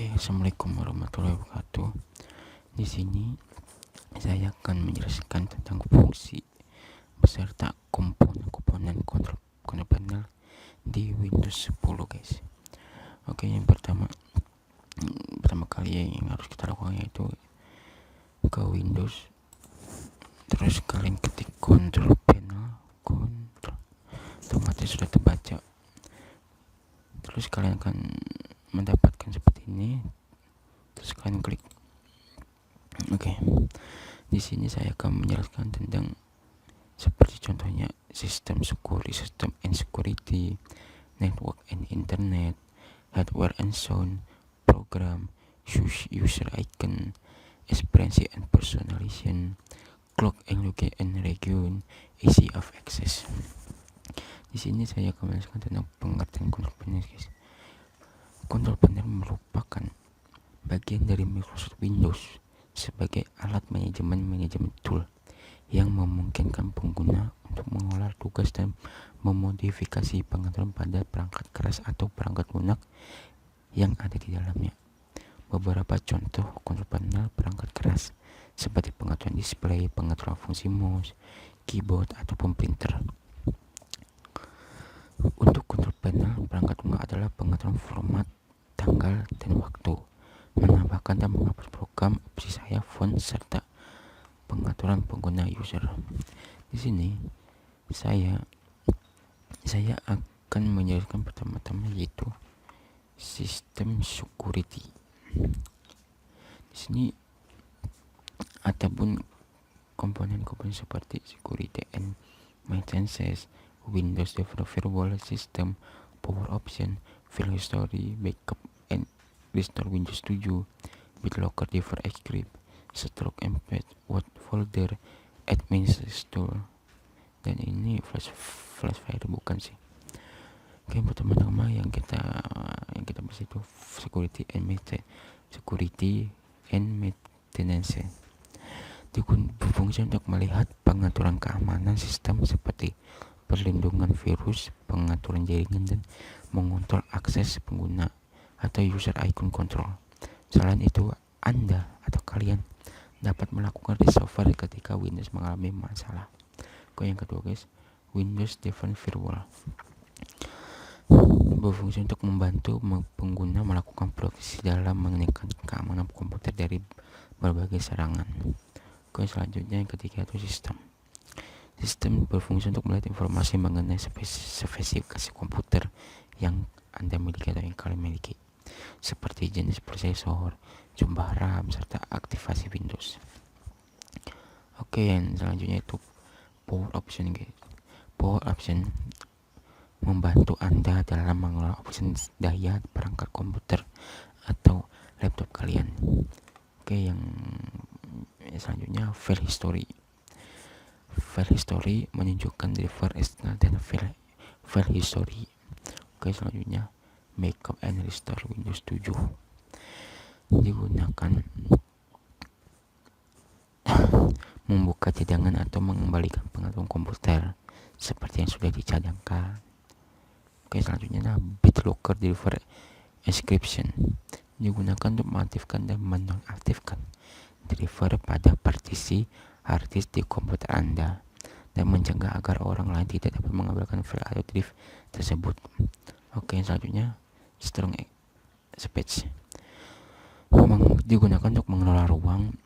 Oke, assalamualaikum warahmatullahi wabarakatuh. Di sini saya akan menjelaskan tentang fungsi beserta komponen kontrol panel di Windows 10, guys. Oke, yang pertama kali yang harus kita lakukan yaitu ke Windows, terus kalian ketik kontrol panel, otomatis sudah terbaca. Terus kalian akan mendapatkan seperti ini. Terus kalian klik. Oke. Di sini saya akan menjelaskan tentang seperti contohnya sistem and security, network and internet, hardware and sound, program, user icon, experience and personalization, clock and login and region, easy of access. Di sini saya akan menjelaskan tentang pengertian kontrol panel, guys. Kontrol panel merupakan bagian dari Microsoft Windows sebagai alat manajemen tool yang memungkinkan pengguna untuk mengolah tugas dan memodifikasi pengaturan pada perangkat keras atau perangkat lunak yang ada di dalamnya. Beberapa contoh kontrol panel perangkat keras seperti pengaturan display, pengaturan fungsi mouse, keyboard, ataupun printer. Untuk kontrol panel perangkat lunak adalah pengaturan format, tanggal, dan waktu, menambahkan dan menghapus program, opsi sayap, font, serta pengaturan pengguna user. Di sini saya akan menjelaskan pertama-tama yaitu sistem security. Di sini ataupun komponen-komponen seperti security and maintenance, Windows Developer Firewall System, Power Option, File History, Backup and Restore Windows 7, BitLocker, Device Script, Stroke and Password Folder, Administrator, dan ini flash file bukan sih. Oke, pertama-tama yang kita bahas itu security and maintenance. Berfungsi untuk melihat pengaturan keamanan sistem seperti perlindungan virus, pengaturan jaringan, dan mengontrol akses pengguna atau user icon control. Selain itu, Anda atau kalian dapat melakukan recovery ketika Windows mengalami masalah. Yang kedua, guys, Windows Defender Firewall berfungsi untuk membantu pengguna melakukan proteksi dalam meningkatkan keamanan komputer dari berbagai serangan. Selanjutnya yang ketiga itu Sistem berfungsi untuk melihat informasi mengenai spesifikasi komputer yang Anda miliki atau yang kalian miliki, seperti jenis prosesor, jumlah RAM, serta aktivasi Windows. Oke, yang selanjutnya itu Power Option, guys. Power Option membantu Anda dalam mengelola opsi daya perangkat komputer atau laptop kalian. Oke, yang selanjutnya File History. File History menunjukkan driver eksternal dan file history. Oke, selanjutnya Backup and Restore Windows 7 digunakan membuka cadangan atau mengembalikan pengaturan komputer seperti yang sudah dicadangkan. Oke, selanjutnya BitLocker Driver Encryption digunakan untuk mengaktifkan dan menonaktifkan driver pada partisi harddisk di komputer Anda dan mencegah agar orang lain tidak dapat mengambilkan file atau drive tersebut. Oke, selanjutnya Strong Space digunakan untuk mengelola ruang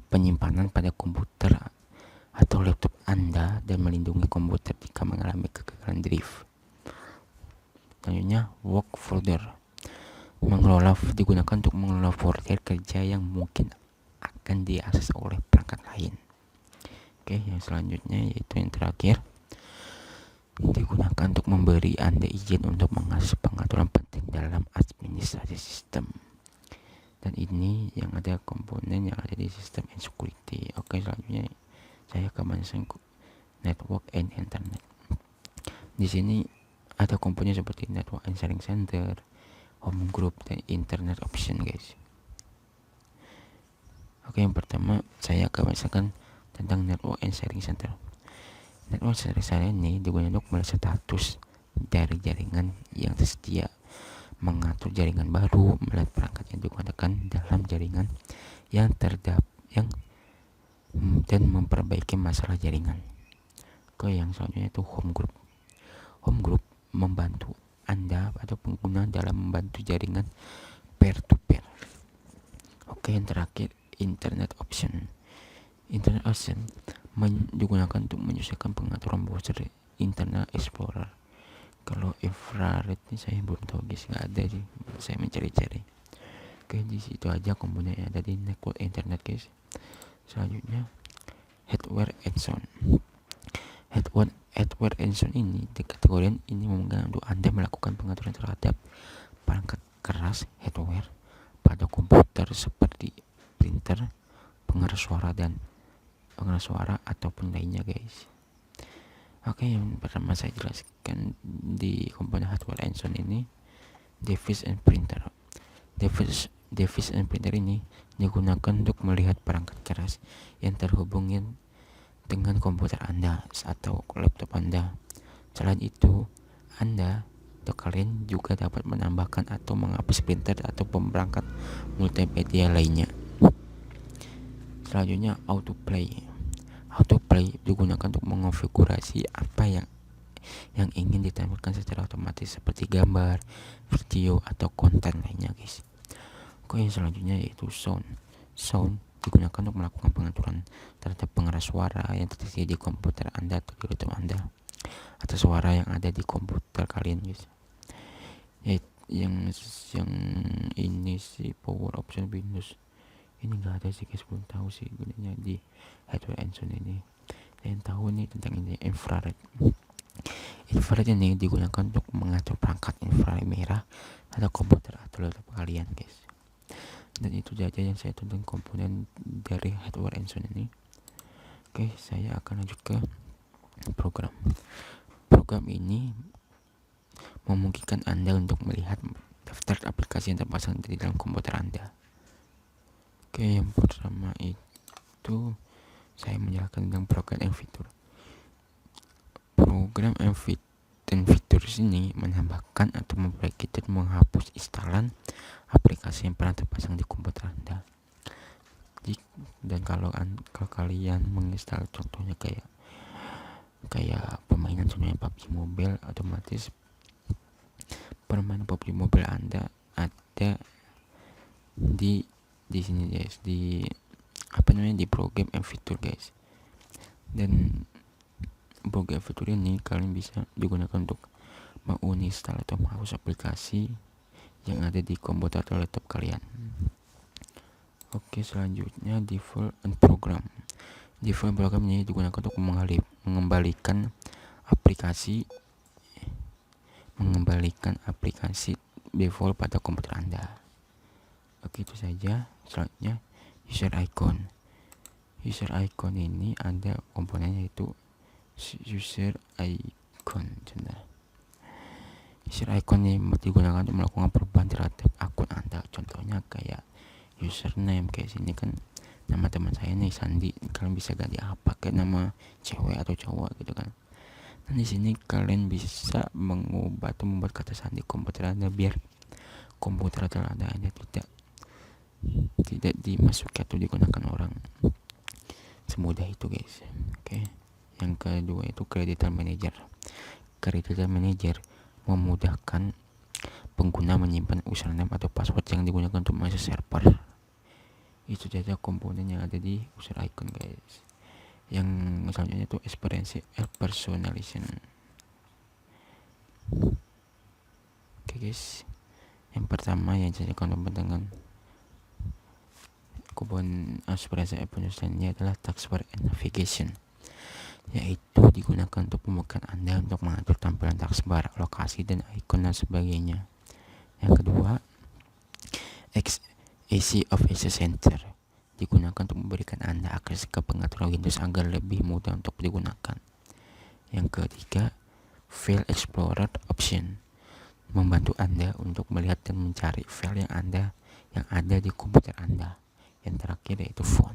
penyimpanan pada komputer atau laptop Anda dan melindungi komputer jika mengalami kegagalan drive. Selanjutnya Work Folder digunakan untuk mengelola folder kerja yang mungkin akan diakses oleh perangkat lain. Oke, yang selanjutnya yaitu yang terakhir digunakan untuk memberi Anda izin untuk mengakses pengaturan penting dalam administrasi sistem. Dan ini yang ada komponen yang ada di sistem and security. Oke, selanjutnya saya akan menjelaskan network and internet. Di sini ada komponen seperti network and sharing center, home group, dan internet option, guys. Oke, yang pertama saya akan menjelaskan tentang network and sharing center. Network sharing center ini digunakan untuk melihat status dari jaringan yang tersedia, mengatur jaringan baru, melihat perangkat yang digunakan dalam jaringan yang dan memperbaiki masalah jaringan. Yang selanjutnya itu home group. Home group membantu Anda atau pengguna dalam membantu jaringan peer to peer. Yang terakhir internet option. Internet option digunakan untuk menyelesaikan pengaturan browser Internet Explorer. Kalau infrared ini saya belum tahu guys, nggak ada sih, saya mencari-cari. Di situ aja komponen yang ada di network internet guys. Selanjutnya hardware and sound. Hardware and sound ini kategori ini memungkinkan untuk Anda melakukan pengaturan terhadap perangkat keras hardware pada komputer seperti printer, pengeras suara ataupun lainnya guys. Yang pertama saya jelaskan di komponen hardware and sound ini, device and printer. Device and printer ini digunakan untuk melihat perangkat keras yang terhubungin dengan komputer Anda atau laptop Anda. Selain itu, Anda atau kalian juga dapat menambahkan atau menghapus printer atau perangkat multimedia lainnya. Selanjutnya autoplay. Autoplay digunakan untuk mengonfigurasi apa yang ingin ditampilkan secara otomatis seperti gambar, video atau konten lainnya guys. Yang selanjutnya yaitu sound. Sound digunakan untuk melakukan pengaturan terhadap pengeras suara yang tersedia di komputer Anda atau di laptop Anda, atau suara yang ada di komputer kalian guys. Yang ini sih power option Windows ini nggak ada sih guys, belum tahu sih gunanya di hardware and sound ini. Yang tahu nih tentang ini infrared. Infrared ini digunakan untuk mengatur perangkat infrared merah atau komputer atau laptop kalian guys. Dan itu saja yang saya tentang komponen dari hardware and sound ini. Saya akan lanjut ke program. Program ini memungkinkan Anda untuk melihat daftar aplikasi yang terpasang di dalam komputer Anda. Yang pertama itu saya menjelaskan tentang program and fitur. Program and fitur ini menambahkan atau memperbaiki dan menghapus instalan aplikasi yang pernah terpasang di komputer Anda. Dan kalau kalian menginstal contohnya kayak permainan contohnya PUBG Mobile, otomatis permainan PUBG Mobile Anda ada di sini guys, di program and fitur guys. Dan program fitur ini kalian bisa digunakan untuk menginstal atau menghapus aplikasi yang ada di komputer atau laptop kalian. Selanjutnya default and program. Default program ini digunakan untuk mengembalikan aplikasi default pada komputer Anda. Itu saja. Selanjutnya user icon. User icon ini ada komponennya yaitu user icon. User icon ini digunakan untuk melakukan perubahan terhadap akun Anda. Contohnya kayak username, kayak sini kan nama teman saya nih Sandi, kalian bisa ganti apa kayak nama cewek atau cowok gitu kan. Dan di sini kalian bisa mengubah atau membuat kata sandi komputer Anda biar komputer atau Anda tidak dimasuki atau digunakan orang semudah itu guys. Yang kedua itu creditor manager. Creditor manager memudahkan pengguna menyimpan username atau password yang digunakan untuk masuk server. Itu saja komponen yang ada di user icon guys. Yang selanjutnya itu experience personalization. Guys, yang pertama yang saya komponen dengan komponen experience personalization ini adalah taskbar and navigation, yaitu digunakan untuk memudahkan Anda untuk mengatur tampilan taskbar, lokasi dan icon dan sebagainya. Yang kedua, AC of Access Center digunakan untuk memberikan Anda akses ke pengaturan Windows agar lebih mudah untuk digunakan. Yang ketiga, File Explorer Option membantu Anda untuk melihat dan mencari file yang ada di komputer Anda. Yang terakhir yaitu Font,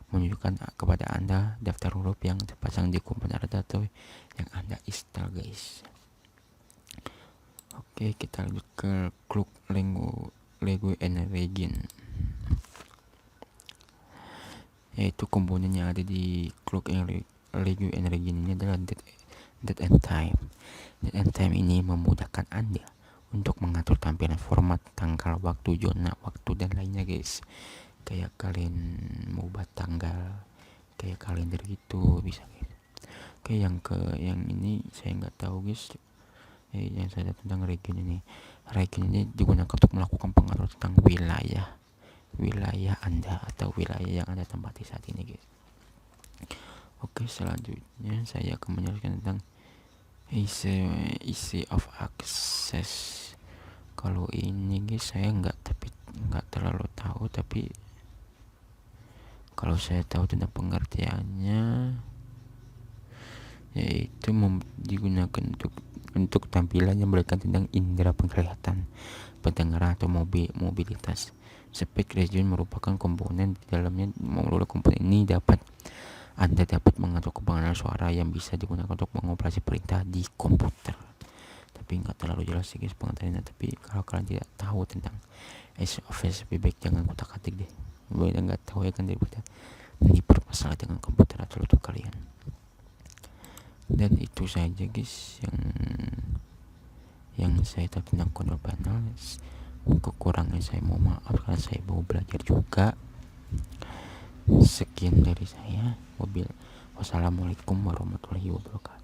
menunjukkan kepada Anda daftar huruf yang terpasang di komputer Anda atau yang Anda install guys. Oke, kita lanjut ke Clock Lego and Regin, yaitu komponen yang ada di Clock Lego and Regin ini adalah date and time. Date and time ini memudahkan Anda untuk mengatur tampilan format, tanggal, waktu, zona waktu, dan lainnya guys. Kayak kalian mau buat tanggal kayak kalender gitu bisa guys. Oke, yang ini saya nggak tahu guys. Yang saya tahu tentang region ini, region ini digunakan untuk melakukan pengaruh tentang wilayah Anda atau wilayah yang Anda tempati saat ini guys. Oke, selanjutnya saya akan menjelaskan tentang easy of access. Kalau ini guys saya nggak terlalu tahu, tapi kalau saya tahu tentang pengertiannya, yaitu digunakan untuk tampilan yang berkaitan tentang indera penglihatan, pendengaran atau mobilitas. Speech region merupakan komponen di dalamnya. Melalui komponen ini Anda dapat mengatur kepengaruhan suara yang bisa digunakan untuk mengoperasi perintah di komputer. Tapi nggak terlalu jelas sih guys pengertiannya. Tapi kalau kalian tidak tahu tentang Office, lebih baik jangan kutak-atik deh. Boleh nggak tahu ya kan daripada dipermasalah dengan komputer atau laptop kalian. Dan itu saja guys yang saya tahu tentang control panel. Kekurangan saya mau maaf karena saya mau belajar juga. Sekian dari saya. Wassalamualaikum warahmatullahi wabarakatuh.